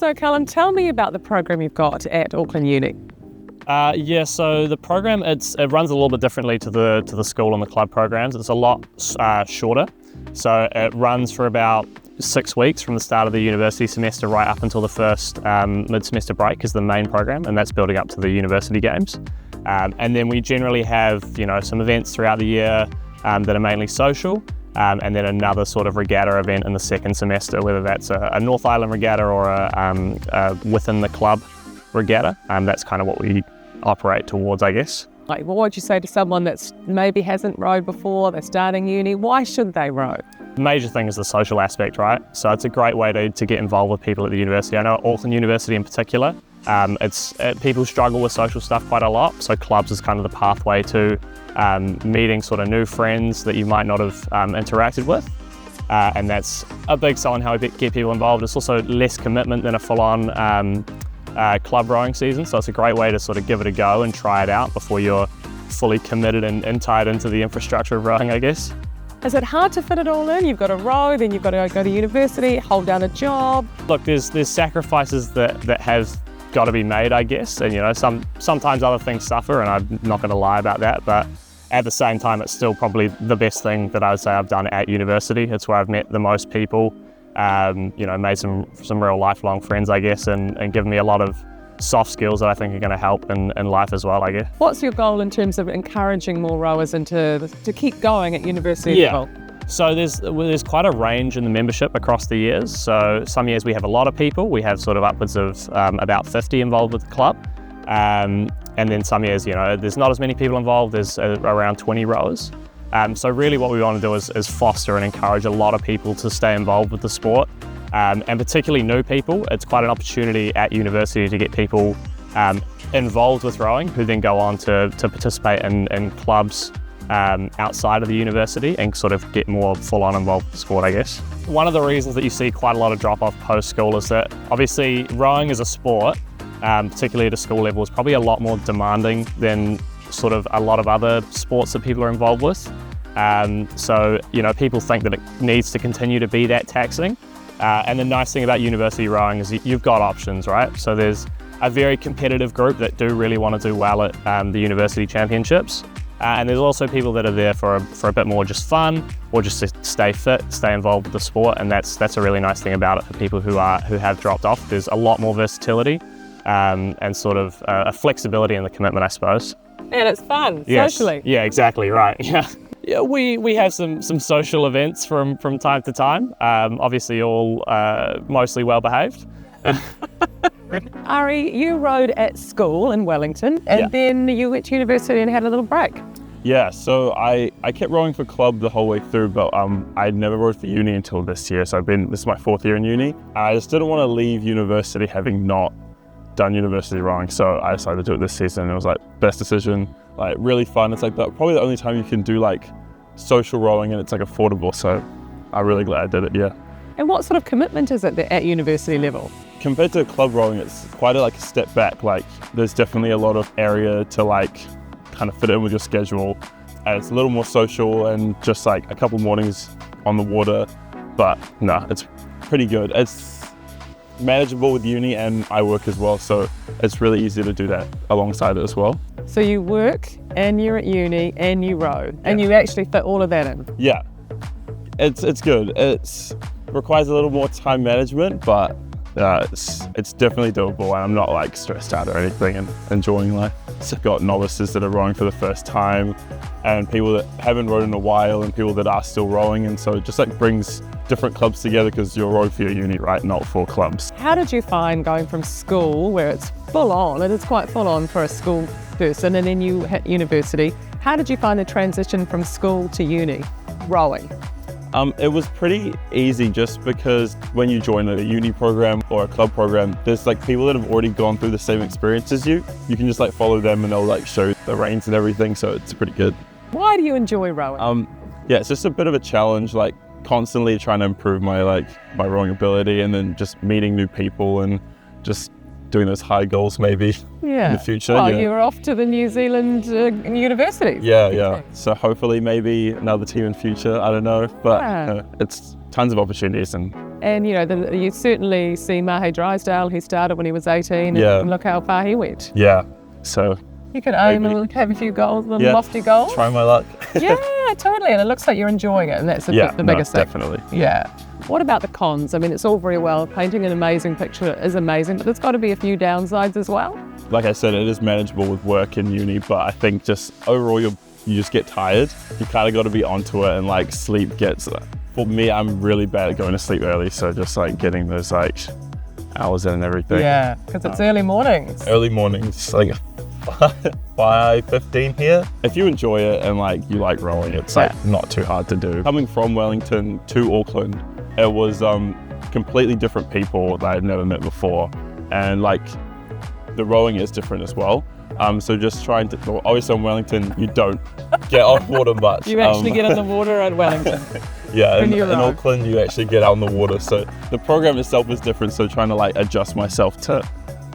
So, Callum, tell me about the program you've got at Auckland Uni. So the program it runs a little bit differently to the school and the club programs. It's a lot shorter. So it runs for about 6 weeks from the start of the university semester right up until the first mid-semester break is the main program, and that's building up to the university games. And then we generally have some events throughout the year that are mainly social, and then another sort of regatta event in the second semester, whether that's a North Island regatta or a within the club regatta. That's kind of what we operate towards, I guess. Like, what would you say to someone that's maybe hasn't rowed before, they're starting uni? Why should they row? The major thing is the social aspect, right? So it's a great way to get involved with people at the university. I know at Auckland University in particular, people struggle with social stuff quite a lot. So clubs is kind of the pathway to meeting sort of new friends that you might not have interacted with. And that's a big sell on how we get people involved. It's also less commitment than a full-on club rowing season. So it's a great way to sort of give it a go and try it out before you're fully committed and tied into the infrastructure of rowing, I guess. Is it hard to fit it all in? You've got to row, then you've got to go to university, hold down a job. Look, there's sacrifices that have got to be made, I guess. And sometimes other things suffer, and I'm not going to lie about that. But at the same time, it's still probably the best thing that I would say I've done at university. It's where I've met the most people, made some real lifelong friends, I guess, and given me a lot of soft skills that I think are going to help in life as well, I guess. What's your goal in terms of encouraging more rowers and to keep going at university level? So there's quite a range in the membership across the years. So some years we have a lot of people. We have sort of upwards of about 50 involved with the club. And then some years, there's not as many people involved. There's around 20 rowers. So really what we want to do is foster and encourage a lot of people to stay involved with the sport. And particularly new people. It's quite an opportunity at university to get people involved with rowing who then go on to participate in clubs outside of the university and sort of get more full-on involved with the sport, I guess. One of the reasons that you see quite a lot of drop-off post-school is that obviously rowing as a sport, particularly at a school level, is probably a lot more demanding than sort of a lot of other sports that people are involved with. So people think that it needs to continue to be that taxing. And the nice thing about university rowing is you've got options, right? So there's a very competitive group that do really want to do well at the university championships. And there's also people that are there for a bit more just fun or just to stay fit, stay involved with the sport. And that's a really nice thing about it for people who have dropped off. There's a lot more versatility and sort of a flexibility in the commitment, I suppose. And it's fun, yes. Socially. Yeah, exactly, right. Yeah, we have some social events from time to time. Obviously all mostly well behaved. Ari, you rowed at school in Wellington and then you went to university and had a little break. Yeah, so I kept rowing for club the whole way through, but I never rowed for uni until this year. So this is my 4th year in uni. I just didn't want to leave university having not done university rowing, so I decided to do it this season. It was like best decision, like really fun. It's like probably the only time you can do like social rowing and it's like affordable, so I'm really glad I did it, yeah. And what sort of commitment is it at university level? Compared to club rowing, it's quite a step back. Like there's definitely a lot of area to kind of fit in with your schedule, and it's a little more social and just like a couple mornings on the water, but no, it's pretty good. It's manageable with uni and I work as well, so it's really easy to do that alongside it as well. So you work and you're at uni and you row and you actually fit all of that in? Yeah, it's good. It requires a little more time management, but it's definitely doable, and I'm not stressed out or anything and enjoying life. So I've got novices that are rowing for the first time and people that haven't rowed in a while and people that are still rowing, and so it just brings different clubs together because you're rowing for your uni, right, not for clubs. How did you find going from school, where it's full on, it is quite full on for a school person, and then you hit university, how did you find the transition from school to uni, rowing? It was pretty easy just because when you join a uni program or a club program, there's people that have already gone through the same experience as you. You can just follow them and they'll show you the reins and everything, so it's pretty good. Why do you enjoy rowing? Yeah, it's just a bit of a challenge, constantly trying to improve my my rowing ability, and then just meeting new people and just doing those high goals maybe in the future. Oh, you're off to the New Zealand universities. Yeah. So hopefully maybe another team in future, I don't know. But it's tons of opportunities and And you certainly see Mahe Drysdale. He started when he was 18, Yeah. and look how far he went. Yeah, so You could aim and have a few goals, lofty goals. try my luck. Yeah, totally. And it looks like you're enjoying it, and that's the biggest thing. Definitely. Yeah. What about the cons? I mean, it's all very well. Painting an amazing picture is amazing, but there's got to be a few downsides as well. Like I said, it is manageable with work in uni, but I think just overall you just get tired. You kind of got to be onto it, and like sleep gets. For me, I'm really bad at going to sleep early, so just like getting those like hours in and everything. Yeah, because it's early mornings. Early mornings, like 5:15 here. If you enjoy it and like you like rowing, it's like not too hard to do. Coming from Wellington to Auckland, it was completely different people that I've never met before, and like the rowing is different as well. So just trying to, well, obviously in Wellington you don't get on water much. You actually get in the water at Wellington. Yeah, in Auckland you actually get out on the water. So the program itself is different. So trying to like adjust myself to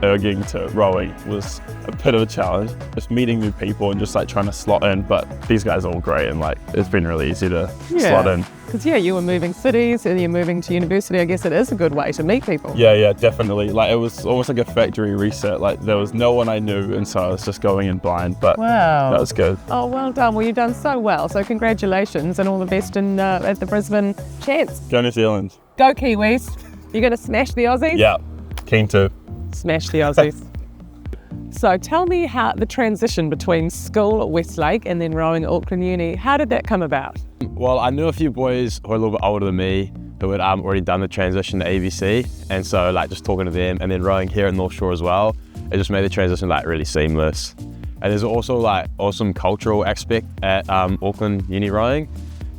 erging to rowing was a bit of a challenge. Just meeting new people and just like trying to slot in. But these guys are all great, and like it's been really easy to slot in. Because you were moving cities and you're moving to university. I guess it is a good way to meet people. Yeah, definitely. Like it was almost like a factory reset. Like there was no one I knew, and so I was just going in blind. But that was good. Oh, well done. Well, you've done so well. So congratulations and all the best at the Brisbane Chance. Go New Zealand. Go Kiwis. You're going to smash the Aussies? Yeah, keen to. Smash the Aussies. So tell me how the transition between school at Westlake and then rowing at Auckland Uni, how did that come about? Well, I knew a few boys who were a little bit older than me who had already done the transition to ABC, and so like just talking to them and then rowing here at North Shore as well, it just made the transition like really seamless. And there's also like awesome cultural aspect at Auckland Uni rowing,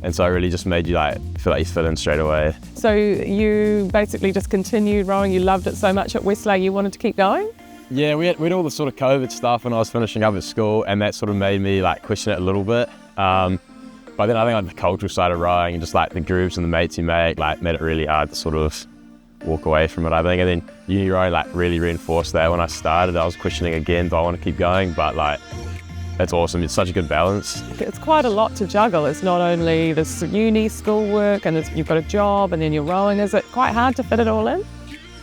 and so it really just made you like feel like you fit in straight away. So you basically just continued rowing, you loved it so much at Westlake you wanted to keep going? Yeah, we had all the sort of COVID stuff when I was finishing up at school, and that sort of made me like question it a little bit. But then I think like the cultural side of rowing and just like the groups and the mates you make, like made it really hard to sort of walk away from it, I think. And then uni rowing like really reinforced that. When I started, I was questioning again, do I want to keep going? But like, it's awesome. It's such a good balance. It's quite a lot to juggle. It's not only this uni schoolwork and you've got a job and then you're rowing. Is it quite hard to fit it all in?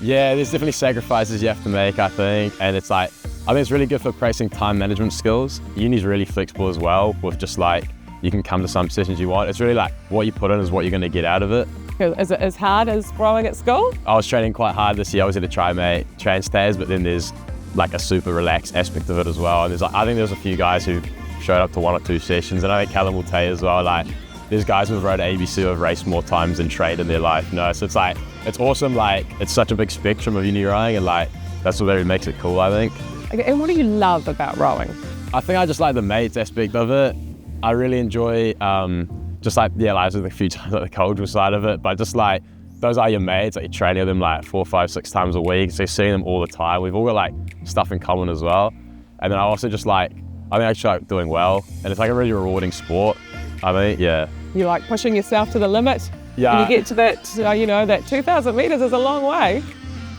Yeah, there's definitely sacrifices you have to make, I think. And it's like, I think it's really good for practicing time management skills. Uni's really flexible as well with just like, you can come to some sessions you want. It's really like what you put in is what you're going to get out of it. Is it as hard as rowing at school? I was training quite hard this year. I was at a TriMate train stays, but then there's like a super relaxed aspect of it as well. And there's like, I think there's a few guys who showed up to 1 or 2 sessions, and I think Callum will tell you as well, like there's guys who've rowed ABC who have raced more times than trained in their life, you know? So it's like, it's awesome. Like it's such a big spectrum of uni rowing, and like, that's what really makes it cool, I think. Okay, and what do you love about rowing? I think I just like the mates aspect of it. I really enjoy just like, yeah, like I was a few times like the cultural side of it, but just like, those are your mates, like you're training with them like 4, 5, 6 times a week. So you're seeing them all the time. We've all got like stuff in common as well. And then I also just like, I think I just like doing well. And it's like a really rewarding sport, I think, yeah. You like pushing yourself to the limit? Yeah. When you get to that, that 2,000 metres is a long way.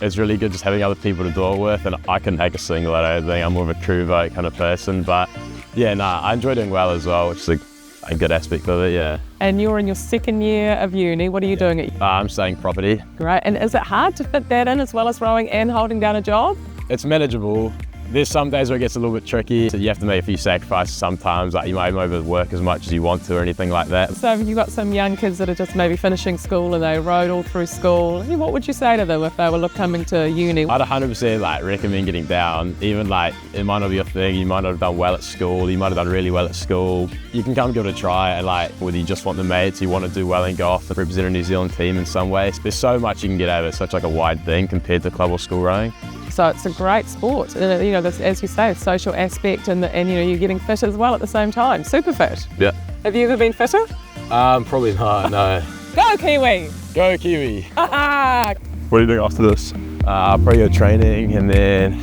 It's really good just having other people to do it with, and I couldn't take a single, I don't think. I'm more of a crew vote kind of person, but yeah, I enjoy doing well as well, which is a good aspect of it, yeah. And you're in your 2nd year of uni. What are you doing at? I'm studying property. Great. And is it hard to fit that in as well as rowing and holding down a job? It's manageable. There's some days where it gets a little bit tricky. So you have to make a few sacrifices sometimes, like you might not overwork as much as you want to or anything like that. So you've got some young kids that are just maybe finishing school and they rowed all through school. What would you say to them if they were coming to uni? I'd 100% like recommend getting down. Even like, it might not be your thing, you might not have done well at school, you might have done really well at school. You can come give it a try, and like, whether you just want the mates, you want to do well and go off and represent a New Zealand team in some ways. There's so much you can get out of it. It's such like a wide thing compared to club or school rowing. So it's a great sport. And, this, as you say, social aspect and you're getting fit as well at the same time. Super fit. Yeah. Have you ever been fitter? Probably not, no. Go Kiwi! Go Kiwi! What are you doing after this? Probably go training and then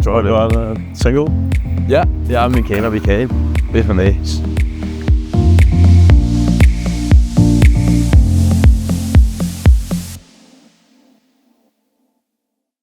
Do you want to single? yeah, I'll be keen, definitely.